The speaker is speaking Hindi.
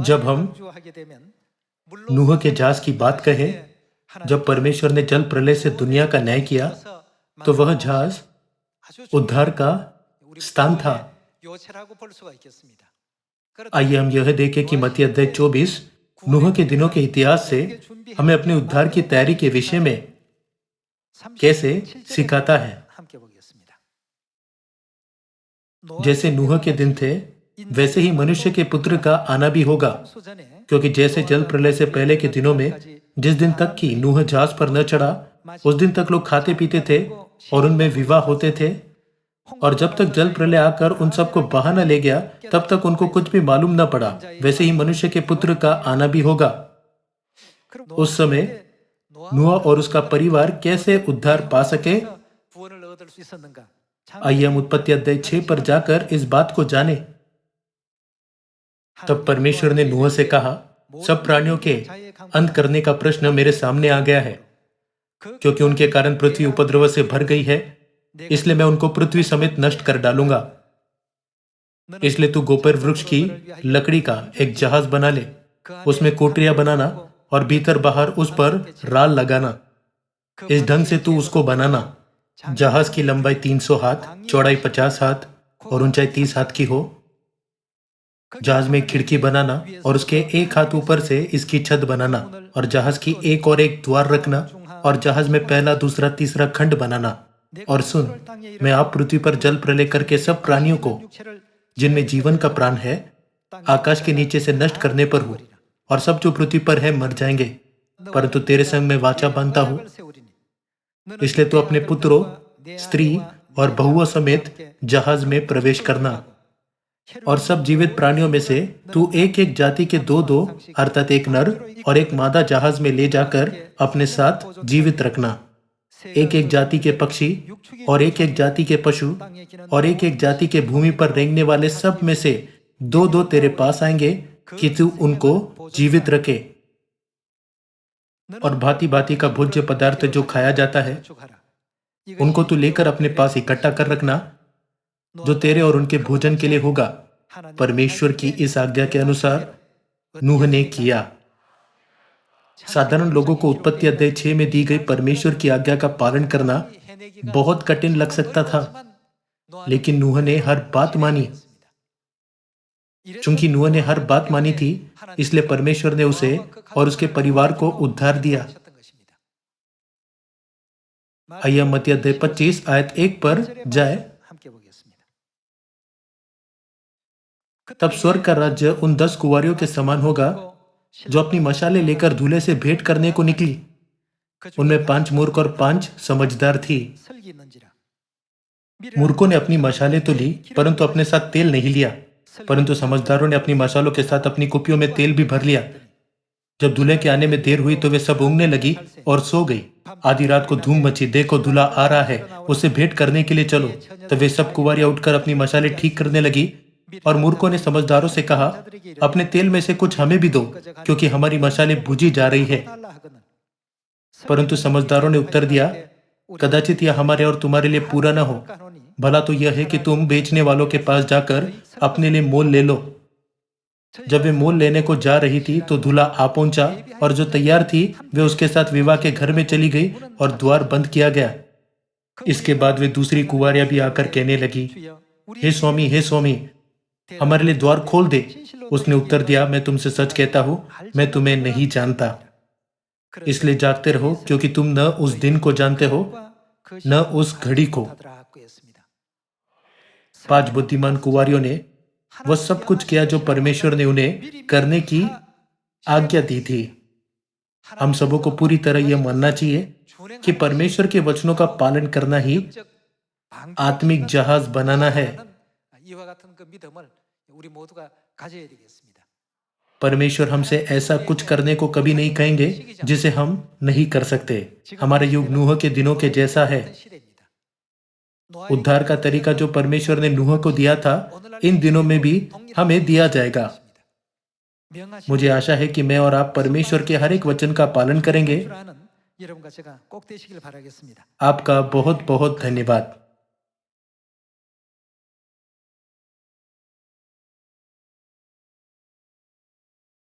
जब हम नूह के जहाज की बात कहें, जब परमेश्वर ने जल प्रलय से दुनिया का न्याय किया, तो वह जहाज उद्धार का स्थान था। आइए हम यह देखें कि मत्ती अध्याय 24 नूह के दिनों के इतिहास से हमें अपने उद्धार की तैयारी के विषय में कैसे सिखाता है। जैसे नूह के दिन थे, वैसे ही मनुष्य के पुत्र का आना भी होगा, क्योंकि जैसे जल प्रलय से पहले के दिनों में जिस दिन तक कि नूह जहाज पर न चढ़ा, उस दिन तक लोग खाते पीते थे और उनमें विवाह होते थे, और जब तक जल प्रलय आकर उन सबको बहा न ले गया, तब तक उनको कुछ भी मालूम न पड़ा। वैसे ही मनुष्य के पुत्र का आना भी होगा। उस समय नूह और उसका परिवार कैसे उद्धार पा सके। आइए हम उत्पत्ति अध्याय 6 पर जाकर इस बात को जाने। तब परमेश्वर ने नूह से कहा, सब प्राणियों के अंत करने का प्रश्न मेरे सामने आ गया है, क्योंकि उनके कारण पृथ्वी उपद्रव से भर गई है, इसलिए मैं उनको पृथ्वी समेत नष्ट कर डालूंगा। इसलिए तू गोपर वृक्ष की लकड़ी का एक जहाज बना ले, उसमें कोठरियां बनाना और भीतर बाहर उस पर राल लगाना। इस ढंग से तू उसको बनाना। जहाज की लंबाई 300 हाथ, चौड़ाई 50 हाथ और ऊंचाई 30 हाथ की हो। जहाज में एक खिड़की बनाना और उसके एक हाथ ऊपर से इसकी छत बनाना, और जहाज की एक और एक द्वार रखना, और जहाज में पहला, दूसरा, तीसरा खंड बनाना। और सुन, मैं आप पृथ्वी पर जल प्रलय करके सब प्राणियों को जिनमें जीवन का प्राण है आकाश के नीचे से नष्ट करने पर हूँ, और सब जो पृथ्वी पर है मर जाएंगे, परंतु तेरे संग मैं वाचा बांधता हूँ। इसलिए तू अपने पुत्रों, स्त्री और बहुओं समेत जहाज में प्रवेश करना, और सब जीवित प्राणियों में से तू एक एक जाति के दो अर्थात एक नर और एक मादा जहाज में ले जाकर अपने साथ जीवित रखना। एक एक जाति के पक्षी और एक एक जाति के पशु और एक एक जाति के भूमि पर रेंगने वाले सब में से दो तेरे पास आएंगे कि तू उनको जीवित रखे। और भांति भांति का भोज्य पदार्थ जो खाया जाता है, उनको तू लेकर अपने पास इकट्ठा कर रखना, जो तेरे और उनके भोजन के लिए होगा। परमेश्वर की इस आज्ञा के अनुसार नूह ने किया। साधारण लोगों को उत्पत्ति अध्याय 6 में दी गई परमेश्वर की आज्ञा का पालन करना बहुत कठिन लग सकता था, लेकिन नूह ने हर बात मानी। चूंकि नूह ने हर बात मानी थी, इसलिए परमेश्वर ने उसे और उसके परिवार को उद्धार दिया। आइए मत्ती अध्याय 25 आयत 1 पर जाए। तब स्वर्ग का राज्य उन 10 कुंवारियों के समान होगा जो अपनी मशालें लेकर दूल्हे से भेंट करने को निकली। उनमें 5 मूर्ख और 5 समझदार थी। मूर्खों ने अपनी मशालें तो ली, परंतु अपने साथ तेल नहीं लिया, परंतु समझदारों ने अपनी मशालों के साथ अपनी कुपियों में तेल भी भर लिया। जब दूल्हे के आने में देर हुई तो वे सब ऊँघने लगी और सो गई। आधी रात को धूम मची, देखो दूल्हा आ रहा है, उसे भेंट करने के लिए चलो। तब वे सब कुंवारियां उठकर अपनी मशालें ठीक करने लगी, और मूर्खों ने समझदारों से कहा, अपने तेल में से कुछ हमें भी दो, क्योंकि हमारी मशालें बुझी जा रही है। परंतु समझदारों ने उत्तर दिया, कदाचित यह हमारे और तुम्हारे लिए पूरा न हो। भला तो यह है कि तुम बेचने वालों के पास जाकर अपने लिए मोल ले लो। जब वे मोल लेने को जा रही थी तो दूल्हा आ पहुंचा, और जो तैयार थी वे उसके साथ विवाह के घर में चली गई और द्वार बंद किया गया। इसके बाद वे दूसरी कुंवारियां भी आकर कहने लगी, हे स्वामी, हे स्वामी, हमारे लिए द्वार खोल दे। उसने उत्तर दिया, मैं तुमसे सच कहता हूं, मैं तुम्हें नहीं जानता। इसलिए जागते रहो, क्योंकि तुम न उस दिन को जानते हो न उस घड़ी को। 5 बुद्धिमान कुंवारियों ने वह सब कुछ किया जो परमेश्वर ने उन्हें करने की आज्ञा दी थी। हम सबों को पूरी तरह यह मानना चाहिए कि परमेश्वर के वचनों का पालन करना ही आत्मिक जहाज बनाना है। परमेश्वर हमसे ऐसा कुछ करने को कभी नहीं कहेंगे जिसे हम नहीं कर सकते। हमारा युग नूह के दिनों के जैसा है। उद्धार का तरीका जो परमेश्वर ने नूह को दिया था, इन दिनों में भी हमें दिया जाएगा। मुझे आशा है कि मैं और आप परमेश्वर के हर एक वचन का पालन करेंगे। आपका बहुत बहुत धन्यवाद।